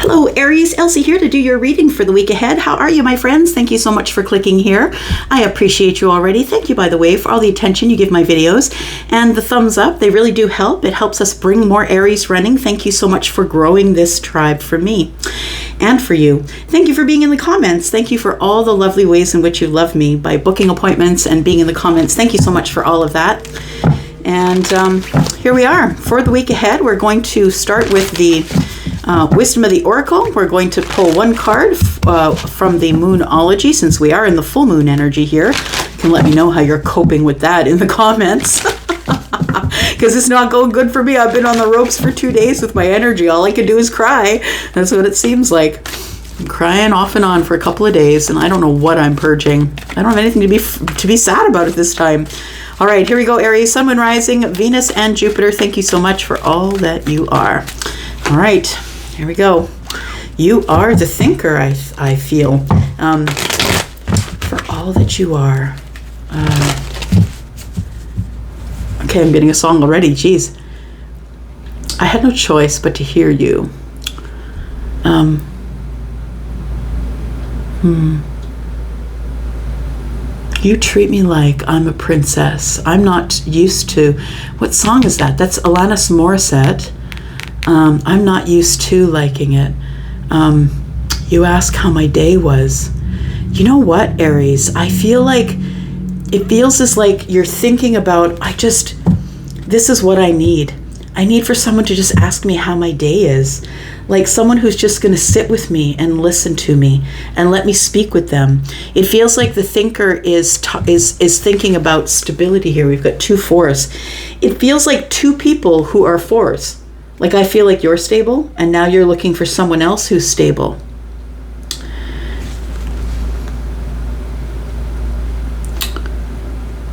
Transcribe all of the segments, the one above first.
Hello Aries, Elsie here to do your reading for the week ahead. How are you, my friends? Thank you so much for clicking here. I appreciate you already. Thank you, by the way, for all the attention you give my videos and the thumbs up. They really do help. It helps us bring more Aries running. Thank you so much for growing this tribe for me and for you. Thank you for being in the comments. Thank you for all the lovely ways in which you love me by booking appointments and being in the comments. Thank you so much for all of that. And here we are. For the week ahead, we're going to start with the Wisdom of the Oracle. We're going to pull one card from the Moonology, since we are in the full moon energy here. You can let me know how you're coping with that in the comments. Because it's not going good for me. I've been on the ropes for 2 days with my energy. All I can do is cry. That's what it seems like. I'm crying off and on for a couple of days, and I don't know what I'm purging. I don't have anything to be sad about at this time. All right, here we go, Aries. Sun, Moon, Rising, Venus, and Jupiter. Thank you so much for all that you are. All right, here we go. You are the thinker, I feel, for all that you are. Okay, I'm getting a song already. Jeez. I had no choice but to hear you. You treat me like I'm a princess. I'm not used to... What song is that? That's Alanis Morissette. I'm not used to liking it. You ask how my day was. You know what, Aries? I feel like it feels as like you're thinking about, this is what I need. I need for someone to just ask me how my day is. Like someone who's just going to sit with me and listen to me and let me speak with them. It feels like the thinker is thinking about stability here. We've got 2 fours. It feels like 2 people who are 4s. Like I feel like you're stable and now you're looking for someone else who's stable.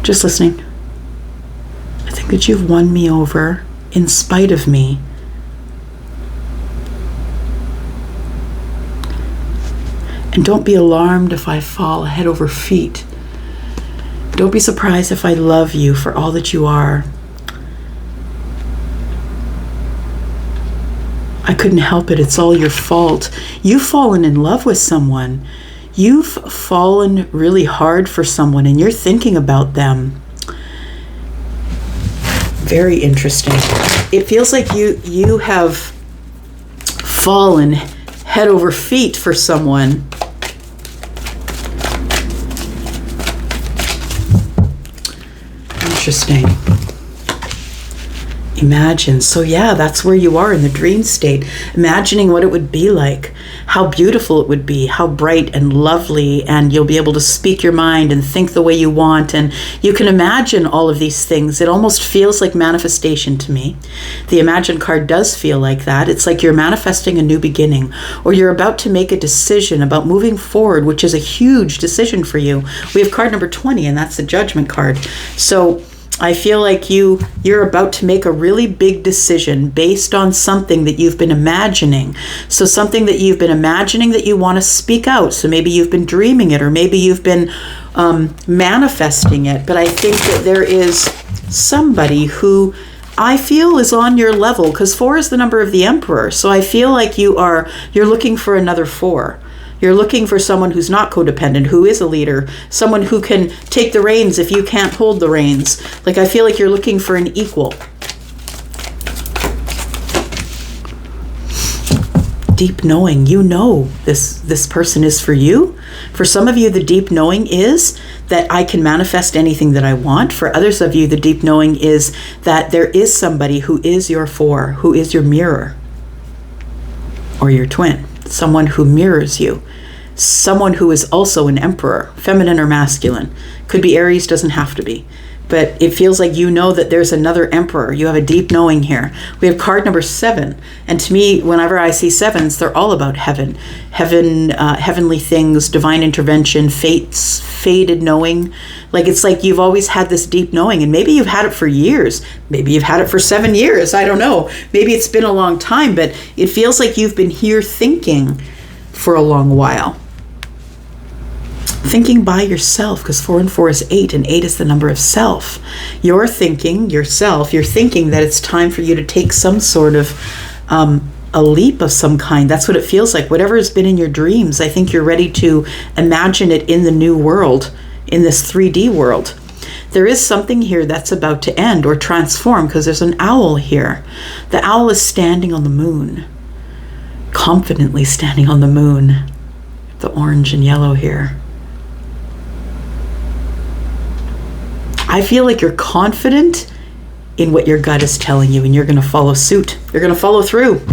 Just listening. I think that you've won me over in spite of me. And don't be alarmed if I fall head over feet. Don't be surprised if I love you for all that you are. I couldn't help it. It's all your fault. You've fallen in love with someone. You've fallen really hard for someone and you're thinking about them. Very interesting. It feels like you have fallen head over feet for someone. Interesting. Imagine. So yeah, that's where you are in the dream state. Imagining what it would be like, how beautiful it would be, how bright and lovely, and you'll be able to speak your mind and think the way you want, and you can imagine all of these things. It almost feels like manifestation to me. The Imagine card does feel like that. It's like you're manifesting a new beginning, or you're about to make a decision about moving forward, which is a huge decision for you. We have card number 20, and that's the Judgment card. So I feel like you're about to make a really big decision based on something that you've been imagining. So something that you've been imagining that you want to speak out. So maybe you've been dreaming it, or maybe you've been manifesting it. But I think that there is somebody who I feel is on your level, because 4 is the number of the Emperor. So I feel like you're looking for another 4. You're looking for someone who's not codependent, who is a leader, someone who can take the reins if you can't hold the reins. Like I feel like you're looking for an equal. Deep knowing, you know this person is for you. For some of you, the deep knowing is that I can manifest anything that I want. For others of you, the deep knowing is that there is somebody who is your 4, who is your mirror or your twin. Someone who mirrors you, someone who is also an Emperor, feminine or masculine. Could be Aries, doesn't have to be. But it feels like you know that there's another Emperor. You have a deep knowing here. We have card number 7. And to me, whenever I see 7s, they're all about heaven. Heavenly things, divine intervention, fates, fated knowing. Like it's like you've always had this deep knowing. And maybe you've had it for years. Maybe you've had it for 7 years. I don't know. Maybe it's been a long time. But it feels like you've been here thinking for a long while. Thinking by yourself, because 4 and 4 is 8, and 8 is the number of self. You're thinking yourself. You're thinking that it's time for you to take some sort of a leap of some kind. That's what it feels like. Whatever has been in your dreams, I think you're ready to imagine it in the new world, in this 3D world. There is something here that's about to end or transform, because there's an owl here. The owl is standing on the moon, confidently standing on the moon. The orange and yellow here. I feel like you're confident in what your gut is telling you, and you're going to follow suit. You're going to follow through.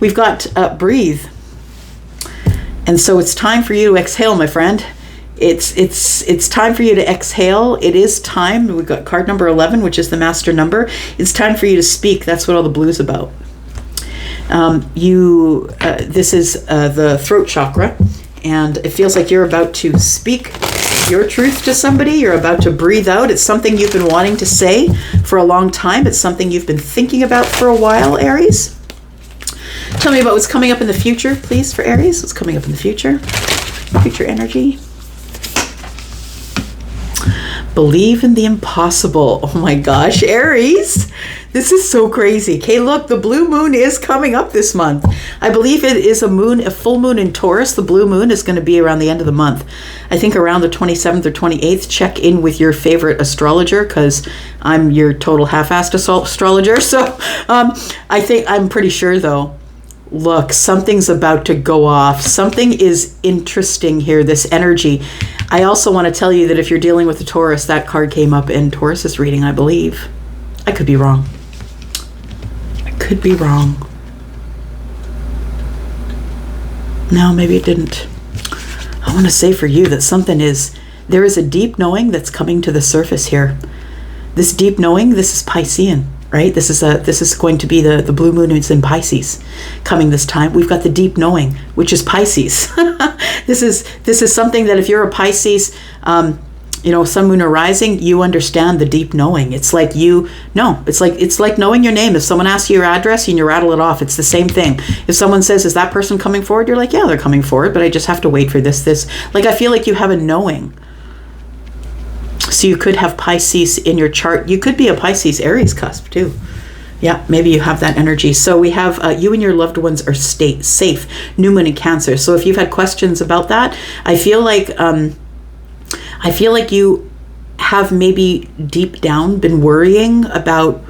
We've got breathe. And so it's time for you to exhale, my friend. It's time for you to exhale. It is time. We've got card number 11, which is the master number. It's time for you to speak. That's what all the blue's about. This is the throat chakra, and it feels like you're about to speak your truth to somebody. You're about to breathe out. It's something you've been wanting to say for a long time. It's something you've been thinking about for a while, Aries. Tell me about what's coming up in the future, please, for Aries. What's coming up in the future? Future energy. Believe in the impossible. Oh my gosh, Aries. This is so crazy. Okay, look, the blue moon is coming up this month. I believe it is a full moon in Taurus. The blue moon is going to be around the end of the month. I think around the 27th or 28th. Check in with your favorite astrologer, because I'm your total half-assed astrologer. So I'm pretty sure though. Look, something's about to go off. Something is interesting here, this energy. I also want to tell you that if you're dealing with a Taurus, that card came up in Taurus's reading, I believe. I could be wrong. I could be wrong. No, maybe it didn't. I want to say for you that there is a deep knowing that's coming to the surface here. This deep knowing, this is Piscean. Right? This is going to be the blue moon is in Pisces coming this time. We've got the deep knowing, which is Pisces. This is something that if you're a Pisces, sun, moon, or rising, you understand the deep knowing. It's like it's like knowing your name. If someone asks you your address and you rattle it off, it's the same thing. If someone says, "Is that person coming forward?" You're like, "Yeah, they're coming forward, but I just have to wait for this." Like, I feel like you have a knowing. So you could have Pisces in your chart. You could be a Pisces Aries cusp too. Yeah, maybe you have that energy. So we have you and your loved ones are safe. New moon in Cancer. So if you've had questions about that, I feel like you have maybe deep down been worrying about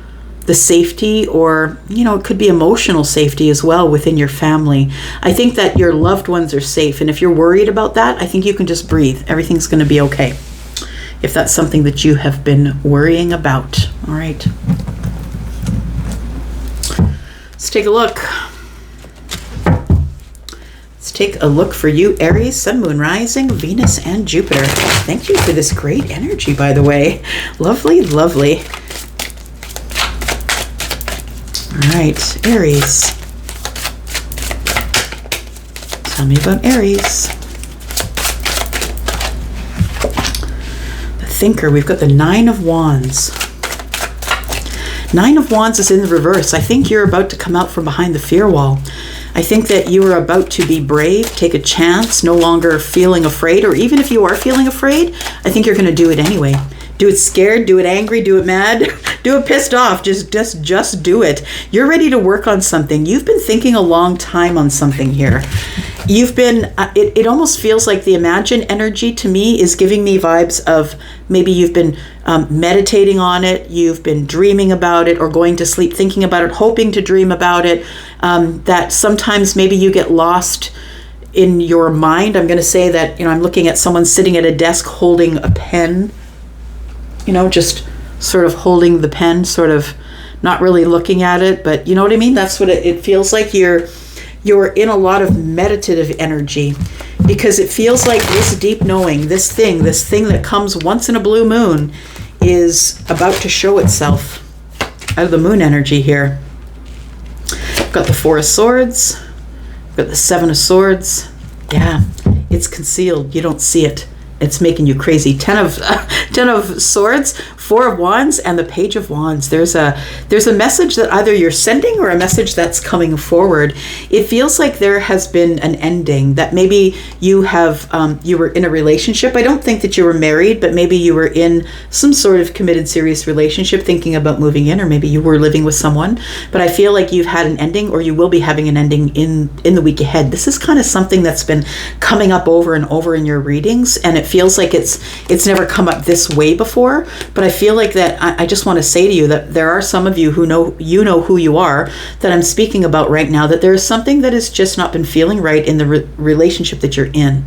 the safety, or it could be emotional safety as well within your family. I think that your loved ones are safe, and if you're worried about that, I think you can just breathe. Everything's going to be okay. If that's something that you have been worrying about. All right. Let's take a look. Let's take a look for you, Aries, Sun, Moon, Rising, Venus, and Jupiter. Thank you for this great energy, by the way. Lovely, lovely. All right, Aries. Tell me about Aries. Thinker, we've got the Nine of Wands. Nine of Wands is in the reverse. I think you're about to come out from behind the fear wall. I think that you are about to be brave, take a chance, no longer feeling afraid, or even if you are feeling afraid, I think you're going to do it anyway. Do it scared, do it angry, do it mad, do it pissed off. Just do it. You're ready to work on something. You've been thinking a long time on something here. You've been, it almost feels like the Imagine energy to me is giving me vibes of maybe you've been meditating on it, you've been dreaming about it, or going to sleep thinking about it, hoping to dream about it, that sometimes maybe you get lost in your mind. I'm going to say that, I'm looking at someone sitting at a desk holding a pen, just sort of holding the pen, sort of not really looking at it, but you know what I mean? That's what it feels like. You're in a lot of meditative energy, because it feels like this deep knowing, this thing that comes once in a blue moon is about to show itself out of the moon energy here. I've got the Four of Swords, I've got the Seven of Swords. Yeah, it's concealed. You don't see it. It's making you crazy. Ten of Swords, Four of Wands and the Page of Wands. There's a message that either you're sending or a message that's coming forward. It feels like there has been an ending, that maybe you have you were in a relationship. I don't think that you were married, but maybe you were in some sort of committed, serious relationship, thinking about moving in, or maybe you were living with someone. But I feel like you've had an ending, or you will be having an ending in the week ahead. This is kind of something that's been coming up over and over in your readings, and it feels like it's never come up this way before. But I feel like that I just want to say to you that there are some of you who know who you are, that I'm speaking about right now, that there is something that has just not been feeling right in the relationship that you're in.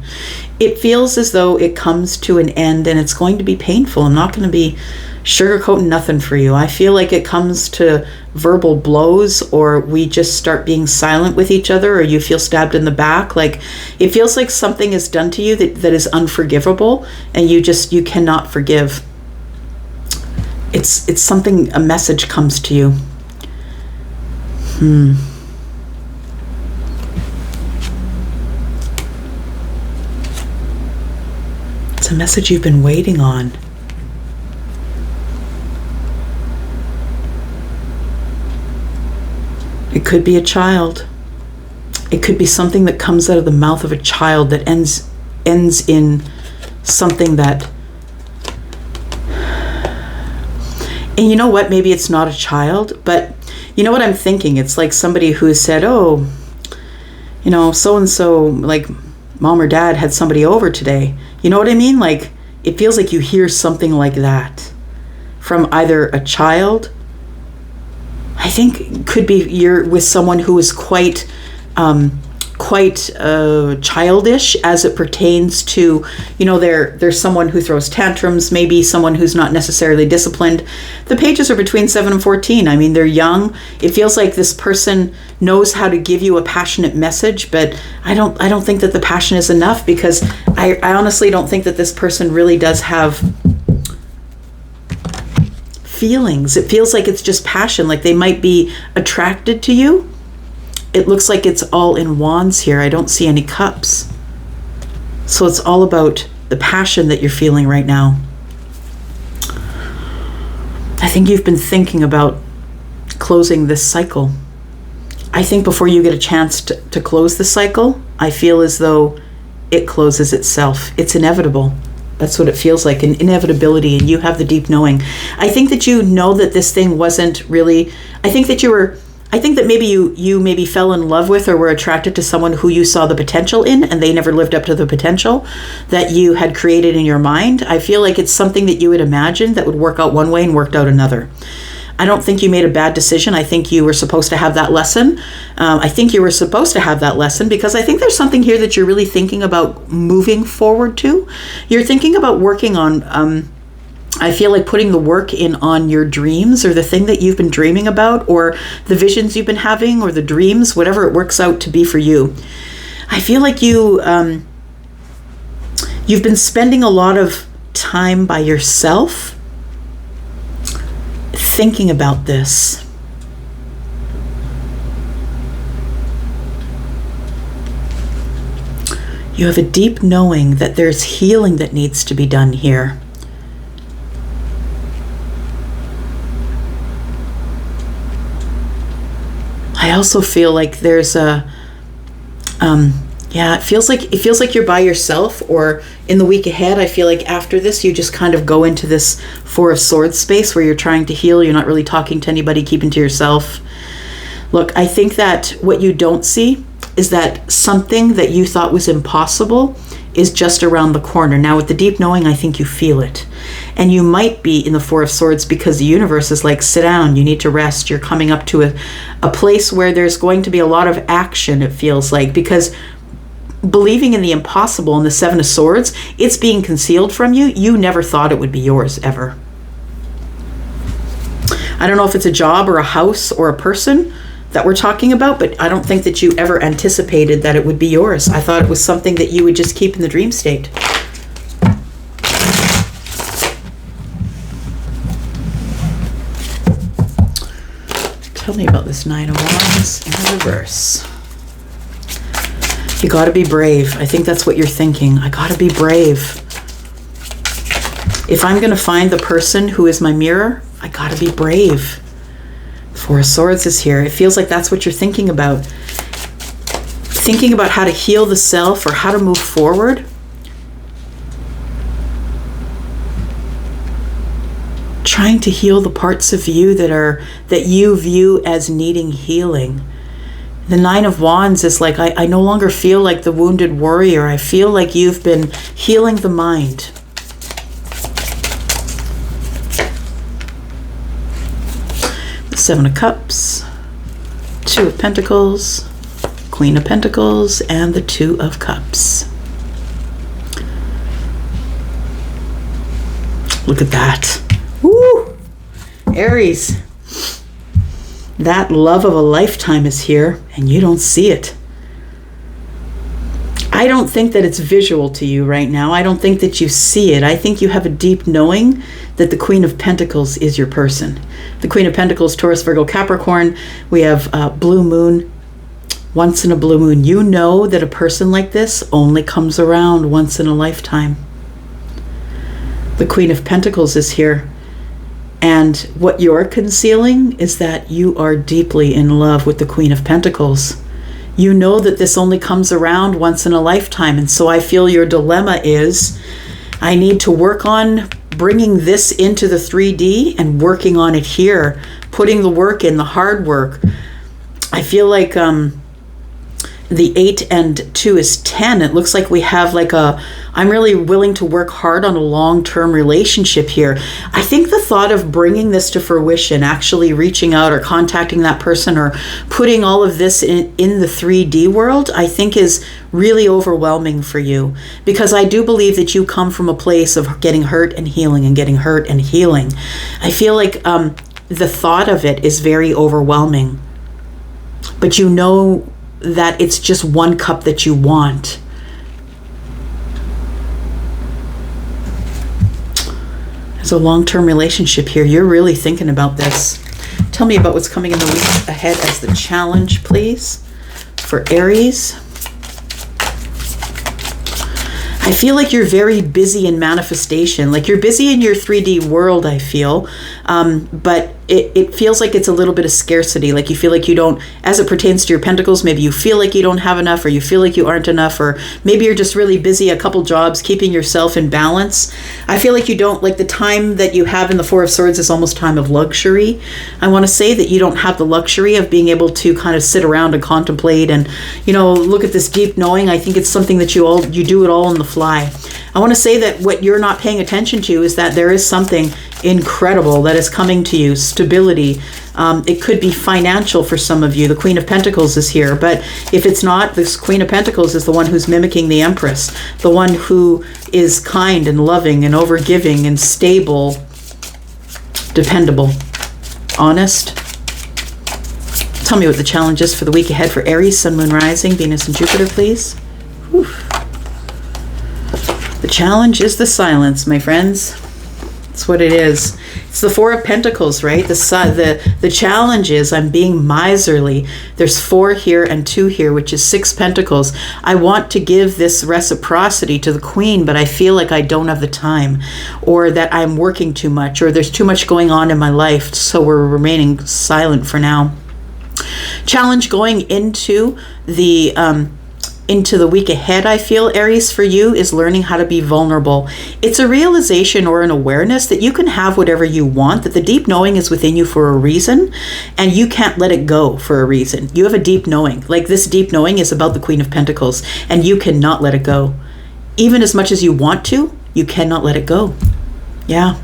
It feels as though it comes to an end, and it's going to be painful. I'm not going to be sugarcoating nothing for you. I feel like it comes to verbal blows, or we just start being silent with each other, or you feel stabbed in the back. Like, it feels like something is done to you that is unforgivable, and you cannot forgive. It's something, a message comes to you. It's a message you've been waiting on. It could be a child. It could be something that comes out of the mouth of a child that ends in something that... And you know what? Maybe it's not a child, but you know what I'm thinking? It's like somebody who has said, oh, you know, so-and-so, like mom or dad had somebody over today. You know what I mean? Like, it feels like you hear something like that from either a child. I think it could be you're with someone who is quite childish as it pertains to, you know, there's someone who throws tantrums, maybe someone who's not necessarily disciplined. The pages are between 7 and 14. I mean, they're young. It feels like this person knows how to give you a passionate message, but I don't think that the passion is enough, because I honestly don't think that this person really does have feelings. It feels like it's just passion, like they might be attracted to you. It looks like it's all in wands here. I don't see any cups. So it's all about the passion that you're feeling right now. I think you've been thinking about closing this cycle. I think before you get a chance to close the cycle, I feel as though it closes itself. It's inevitable. That's what it feels like, an inevitability, and you have the deep knowing. I think that you know that this thing wasn't really... I think that maybe you maybe fell in love with or were attracted to someone who you saw the potential in, and they never lived up to the potential that you had created in your mind. I feel like it's something that you had imagined that would work out one way and worked out another. I don't think you made a bad decision. I think you were supposed to have that lesson. Because I think there's something here that you're really thinking about moving forward to. You're thinking about working on... I feel like putting the work in on your dreams, or the thing that you've been dreaming about, or the visions you've been having, or the dreams, whatever it works out to be for you. I feel like you've been spending a lot of time by yourself thinking about this. You have a deep knowing that there's healing that needs to be done here. I also feel like there's a, it feels like you're by yourself, or in the week ahead, I feel like after this, you just kind of go into this Four of Swords space where you're trying to heal. You're not really talking to anybody, keeping to yourself. Look, I think that what you don't see is that something that you thought was impossible is just around the corner. Now, with the deep knowing, I think you feel it. And you might be in the Four of Swords because the universe is like, sit down, you need to rest. You're coming up to a place where there's going to be a lot of action, it feels like, because believing in the impossible and the Seven of Swords, it's being concealed from you. You never thought it would be yours, ever. I don't know if it's a job or a house or a person that we're talking about, but I don't think that you ever anticipated that it would be yours. I thought it was something that you would just keep in the dream state. Tell me about this Nine of Wands in the reverse. You gotta be brave. I think that's what you're thinking. I gotta be brave. If I'm going to find the person who is my mirror, I got to be brave. Four of Swords is here. It feels like that's what you're thinking about. Thinking about how to heal the self or how to move forward. Trying to heal the parts of you that you view as needing healing. The Nine of Wands is like, I no longer feel like the wounded warrior. I feel like you've been healing the mind. The Seven of Cups, Two of Pentacles, Queen of Pentacles, and the Two of Cups. Look at that. Woo! Aries. That love of a lifetime is here, and you don't see it. I don't think that it's visual to you right now. I don't think that you see it. I think you have a deep knowing that the Queen of Pentacles is your person. The Queen of Pentacles, Taurus, Virgo, Capricorn. We have blue moon. Once in a blue moon. You know that a person like this only comes around once in a lifetime. The Queen of Pentacles is here. And what you're concealing is that you are deeply in love with the Queen of Pentacles. You know that this only comes around once in a lifetime. And so I feel your dilemma is, I need to work on bringing this into the 3D and working on it here. Putting the work in, the hard work. I feel like the 8 and 2 is 10. It looks like we have like I'm really willing to work hard on a long-term relationship here. I think the thought of bringing this to fruition, actually reaching out or contacting that person or putting all of this in the 3D world, I think is really overwhelming for you. Because I do believe that you come from a place of getting hurt and healing and getting hurt and healing. I feel like the thought of it is very overwhelming. But you know that it's just one cup that you want. There's a long-term relationship here. You're really thinking about this. Tell me about what's coming in the week ahead as the challenge, please, for Aries. I feel like you're very busy in manifestation. Like you're busy in your 3D world, I feel. But it feels like it's a little bit of scarcity. Like you feel like you don't, as it pertains to your pentacles, maybe you feel like you don't have enough, or you feel like you aren't enough, or maybe you're just really busy, a couple jobs, keeping yourself in balance. I feel like you don't, like the time that you have in the Four of Swords is almost time of luxury. I want to say that you don't have the luxury of being able to kind of sit around and contemplate and, you know, look at this deep knowing. I think it's something that you do it all on the fly. I want to say that what you're not paying attention to is that there is something incredible that is coming to you. Stability. It could be financial for some of you. The Queen of Pentacles is here. But if it's not, this Queen of Pentacles is the one who's mimicking the Empress. The one who is kind and loving and overgiving and stable, dependable, honest. Tell me what the challenge is for the week ahead for Aries, Sun, Moon, Rising, Venus, and Jupiter, please. Whew. The challenge is the silence, my friends. That's what it is. It's the Four of Pentacles, right? The challenge is I'm being miserly. There's 4 here and 2 here, which is 6 Pentacles. I want to give this reciprocity to the Queen, but I feel like I don't have the time, or that I'm working too much, or there's too much going on in my life, so we're remaining silent for now. Challenge going into the week ahead, I feel, Aries, for you is learning how to be vulnerable. It's a realization or an awareness that you can have whatever you want, that the deep knowing is within you for a reason, and you can't let it go for a reason. You have a deep knowing. Like this deep knowing is about the Queen of Pentacles, and you cannot let it go. Even as much as you want to, you cannot let it go. Yeah.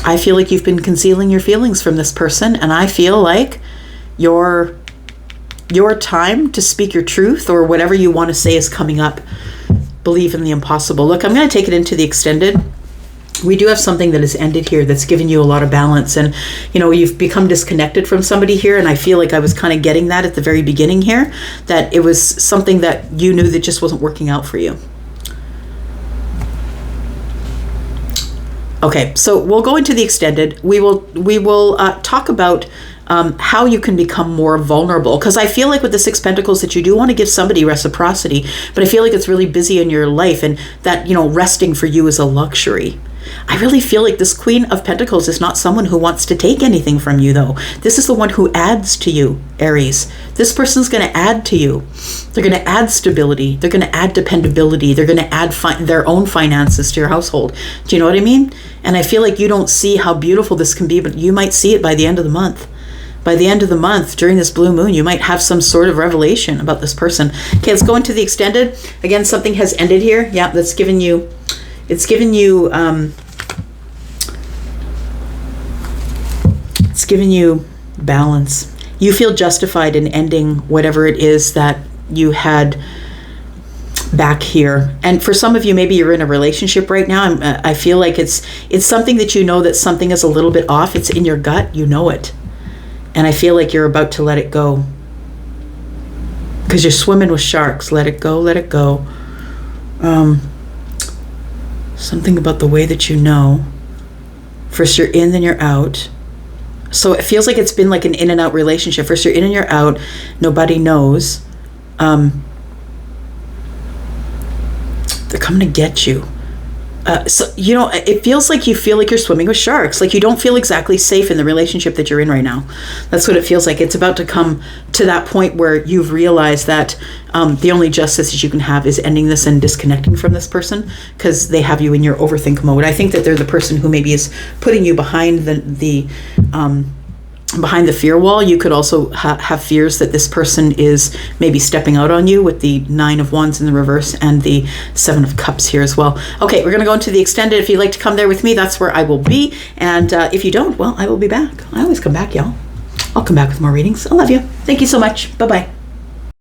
I feel like you've been concealing your feelings from this person, and I feel like your time to speak your truth or whatever you want to say is coming up. Believe in the impossible. Look, I'm going to take it into the extended. We do have something that has ended here that's given you a lot of balance, and you know, you've become disconnected from somebody here, and I feel like I was kind of getting that at the very beginning here, that it was something that you knew that just wasn't working out for you. Okay, so we'll go into the extended. We will talk about how you can become more vulnerable. Because I feel like with the Six Pentacles that you do want to give somebody reciprocity, but I feel like it's really busy in your life, and that, resting for you is a luxury. I really feel like this Queen of Pentacles is not someone who wants to take anything from you, though. This is the one who adds to you, Aries. This person's going to add to you. They're going to add stability. They're going to add dependability. They're going to add their own finances to your household. Do you know what I mean? And I feel like you don't see how beautiful this can be, but you might see it by the end of the month. By the end of the month, during this blue moon, you might have some sort of revelation about this person. Okay, let's go into the extended. Again, something has ended here. Yeah, that's given you... It's given you balance. You feel justified in ending whatever it is that you had back here. And for some of you, maybe you're in a relationship right now. I feel like it's something that you know that something is a little bit off. It's in your gut. You know it. And I feel like you're about to let it go. Because you're swimming with sharks. Let it go. Let it go. Something about the way that you know. First you're in, then you're out. So it feels like it's been like an in and out relationship. First you're in and you're out. Nobody knows. They're coming to get you. So, it feels like you feel like you're swimming with sharks. Like you don't feel exactly safe in the relationship that you're in right now. That's what it feels like. It's about to come to that point where you've realized that the only justice that you can have is ending this and disconnecting from this person, because they have you in your overthink mode. I think that they're the person who maybe is putting you behind behind the fear wall. You could also have fears that this person is maybe stepping out on you, with the Nine of Wands in the reverse and the Seven of Cups here as well. Okay, we're going to go into the extended. If you'd like to come there with me, that's where I will be. And if you don't, well, I will be back. I always come back, y'all. I'll come back with more readings. I love you. Thank you so much. Bye-bye.